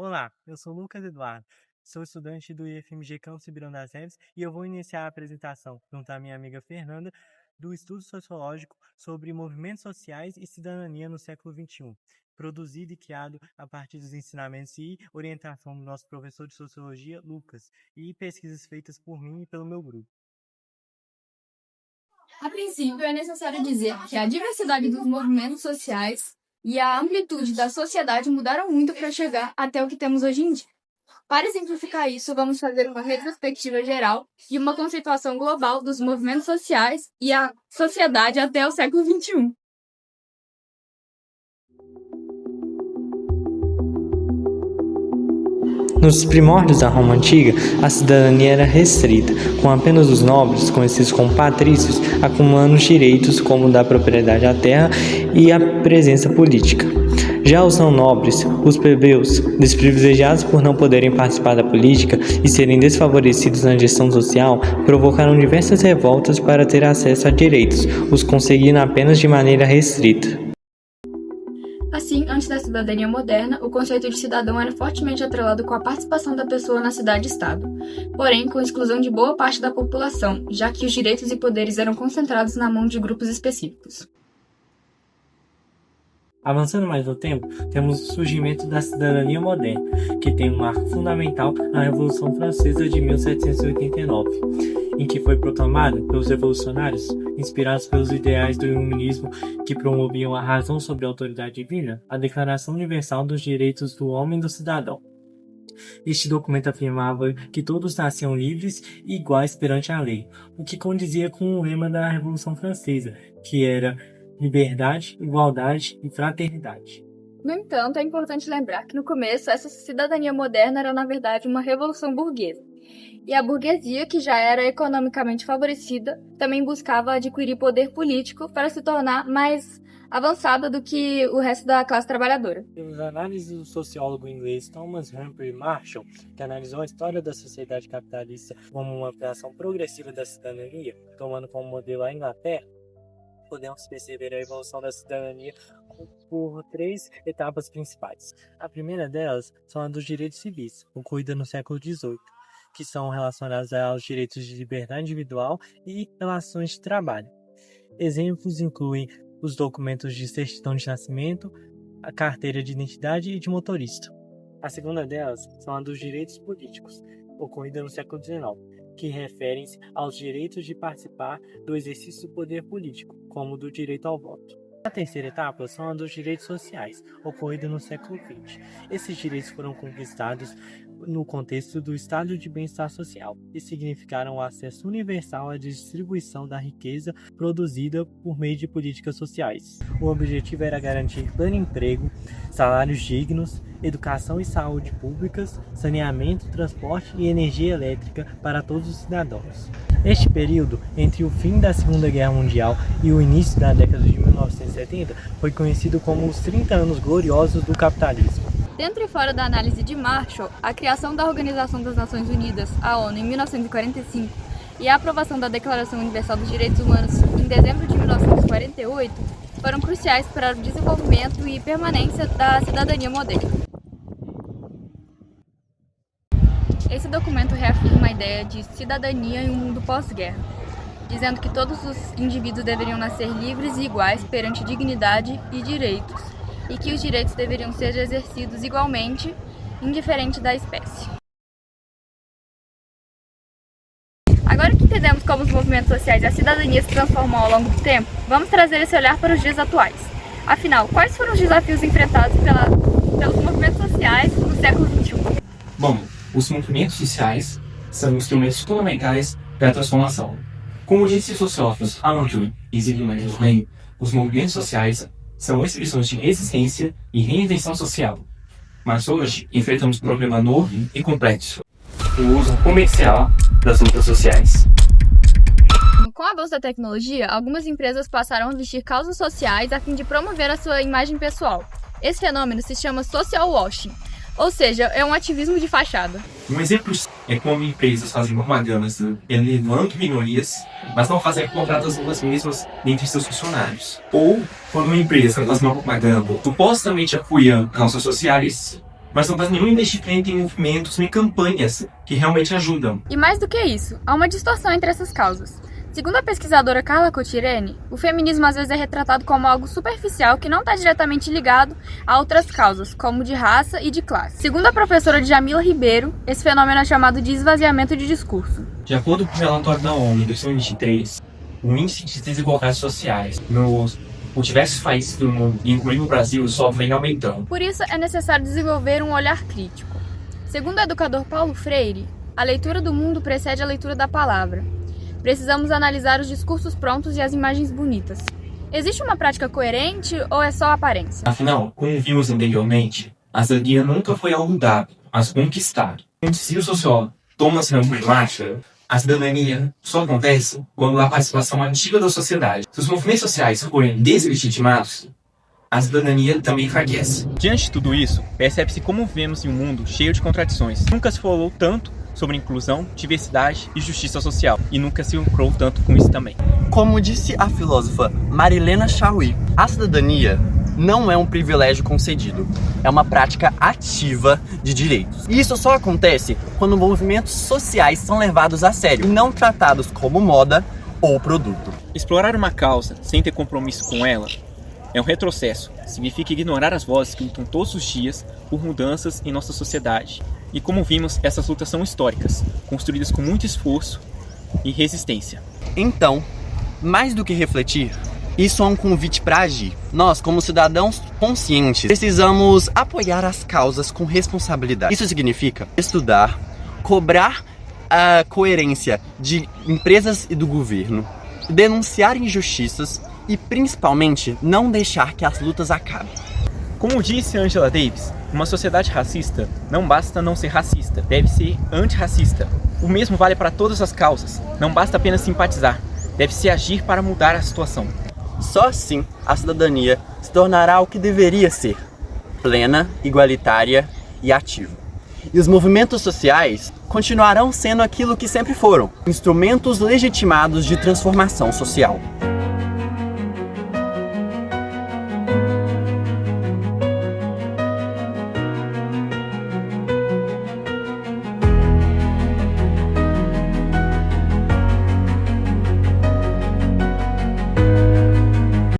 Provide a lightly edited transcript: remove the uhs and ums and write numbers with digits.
Olá, eu sou Lucas Eduardo, sou estudante do IFMG Campus Ribeirão das Neves e eu vou iniciar a apresentação, junto à minha amiga Fernanda, do estudo sociológico sobre movimentos sociais e cidadania no século XXI, produzido e criado a partir dos ensinamentos e orientação do nosso professor de sociologia, Lucas, e pesquisas feitas por mim e pelo meu grupo. A princípio, é necessário dizer que a diversidade dos movimentos sociais e a amplitude da sociedade mudaram muito para chegar até o que temos hoje em dia. Para exemplificar isso, vamos fazer uma retrospectiva geral e uma conceituação global dos movimentos sociais e a sociedade até o século XXI. Nos primórdios da Roma Antiga, a cidadania era restrita, com apenas os nobres, conhecidos como patrícios, acumulando os direitos como o da propriedade à terra e a presença política. Já os não nobres, os plebeus, desprivilegiados por não poderem participar da política e serem desfavorecidos na gestão social, provocaram diversas revoltas para ter acesso a direitos, os conseguindo apenas de maneira restrita. Assim, antes da cidadania moderna, o conceito de cidadão era fortemente atrelado com a participação da pessoa na cidade-estado, porém com exclusão de boa parte da população, já que os direitos e poderes eram concentrados na mão de grupos específicos. Avançando mais no tempo, temos o surgimento da cidadania moderna, que tem um marco fundamental na Revolução Francesa de 1789, em que foi proclamada pelos revolucionários, inspirados pelos ideais do iluminismo que promoviam a razão sobre a autoridade divina, a Declaração Universal dos Direitos do Homem e do Cidadão. Este documento afirmava que todos nasciam livres e iguais perante a lei, o que condizia com o lema da Revolução Francesa, que era liberdade, igualdade e fraternidade. No entanto, é importante lembrar que no começo essa cidadania moderna era na verdade uma revolução burguesa. E a burguesia, que já era economicamente favorecida, também buscava adquirir poder político para se tornar mais avançada do que o resto da classe trabalhadora. Pelas análises do sociólogo inglês Thomas Humphrey Marshall, que analisou a história da sociedade capitalista como uma ampliação progressiva da cidadania, tomando como modelo a Inglaterra, podemos perceber a evolução da cidadania por três etapas principais. A primeira delas são a dos direitos civis, ocorrida no século XVIII, que são relacionados aos direitos de liberdade individual e relações de trabalho. Exemplos incluem os documentos de certidão de nascimento, a carteira de identidade e de motorista. A segunda delas são a dos direitos políticos, ocorrida no século XIX, que referem-se aos direitos de participar do exercício do poder político, como o do direito ao voto. A terceira etapa são a dos direitos sociais, ocorrida no século XX. Esses direitos foram conquistados no contexto do estado de bem-estar social e significaram o acesso universal à distribuição da riqueza produzida por meio de políticas sociais. O objetivo era garantir pleno emprego, salários dignos, educação e saúde públicas, saneamento, transporte e energia elétrica para todos os cidadãos. Este período, entre o fim da Segunda Guerra Mundial e o início da década de 1970, foi conhecido como os 30 anos gloriosos do capitalismo. Dentro e fora da análise de Marshall, a criação da Organização das Nações Unidas, a ONU, em 1945, e a aprovação da Declaração Universal dos Direitos Humanos em dezembro de 1948 foram cruciais para o desenvolvimento e permanência da cidadania moderna. Esse documento reafirma a ideia de cidadania em um mundo pós-guerra, dizendo que todos os indivíduos deveriam nascer livres e iguais perante dignidade e direitos, e que os direitos deveriam ser exercidos igualmente, indiferente da espécie. Agora que entendemos como os movimentos sociais e a cidadania se transformam ao longo do tempo, vamos trazer esse olhar para os dias atuais. Afinal, quais foram os desafios enfrentados pelos movimentos sociais no século XXI? Bom, os movimentos sociais são instrumentos fundamentais da transformação. Como disse o sociólogo Humphrey e Zimmermann, os movimentos sociais são expressões de resistência e reinvenção social. Mas hoje enfrentamos um problema novo e complexo: o uso comercial das lutas sociais. Com o avanço da tecnologia, algumas empresas passaram a vestir causas sociais a fim de promover a sua imagem pessoal. Esse fenômeno se chama social washing, ou seja, é um ativismo de fachada. Um exemplo é como empresas fazem propagandas elevando minorias, mas não fazem contratos elas mesmas entre seus funcionários. Ou quando uma empresa faz uma propaganda supostamente apoiando causas sociais, mas não faz nenhum investimento em movimentos, em campanhas que realmente ajudam. E mais do que isso, há uma distorção entre essas causas. Segundo a pesquisadora Carla Cotirene, o feminismo às vezes é retratado como algo superficial que não está diretamente ligado a outras causas, como de raça e de classe. Segundo a professora Djamila Ribeiro, esse fenômeno é chamado de esvaziamento de discurso. De acordo com o relatório da ONU de 2023, o índice de desigualdades sociais nos diversos países do mundo, incluindo o Brasil, só vem aumentando. Por isso, é necessário desenvolver um olhar crítico. Segundo o educador Paulo Freire, a leitura do mundo precede a leitura da palavra. Precisamos analisar os discursos prontos e as imagens bonitas. Existe uma prática coerente ou é só aparência? Afinal, como vimos anteriormente, a cidadania nunca foi algo dado, mas conquistado. Se o sociólogo Thomas Humphrey Marshall, a cidadania só acontece quando há participação ativa da sociedade. Se os movimentos sociais forem deslegitimados, a cidadania também enfraquece. Diante de tudo isso, percebe-se como vivemos em um mundo cheio de contradições. Nunca se falou tanto sobre inclusão, diversidade e justiça social, e nunca se lucrou tanto com isso também. Como disse a filósofa Marilena Chauí, a cidadania não é um privilégio concedido, é uma prática ativa de direitos. E isso só acontece quando movimentos sociais são levados a sério e não tratados como moda ou produto. Explorar uma causa sem ter compromisso com ela é um retrocesso. Significa ignorar as vozes que lutam todos os dias por mudanças em nossa sociedade. E como vimos, essas lutas são históricas, construídas com muito esforço e resistência. Então, mais do que refletir, isso é um convite para agir. Nós, como cidadãos conscientes, precisamos apoiar as causas com responsabilidade. Isso significa estudar, cobrar a coerência de empresas e do governo, denunciar injustiças e, principalmente, não deixar que as lutas acabem. Como disse Angela Davis, uma sociedade racista não basta não ser racista, deve ser antirracista. O mesmo vale para todas as causas, não basta apenas simpatizar, deve-se agir para mudar a situação. Só assim a cidadania se tornará o que deveria ser, plena, igualitária e ativa. E os movimentos sociais continuarão sendo aquilo que sempre foram, instrumentos legitimados de transformação social.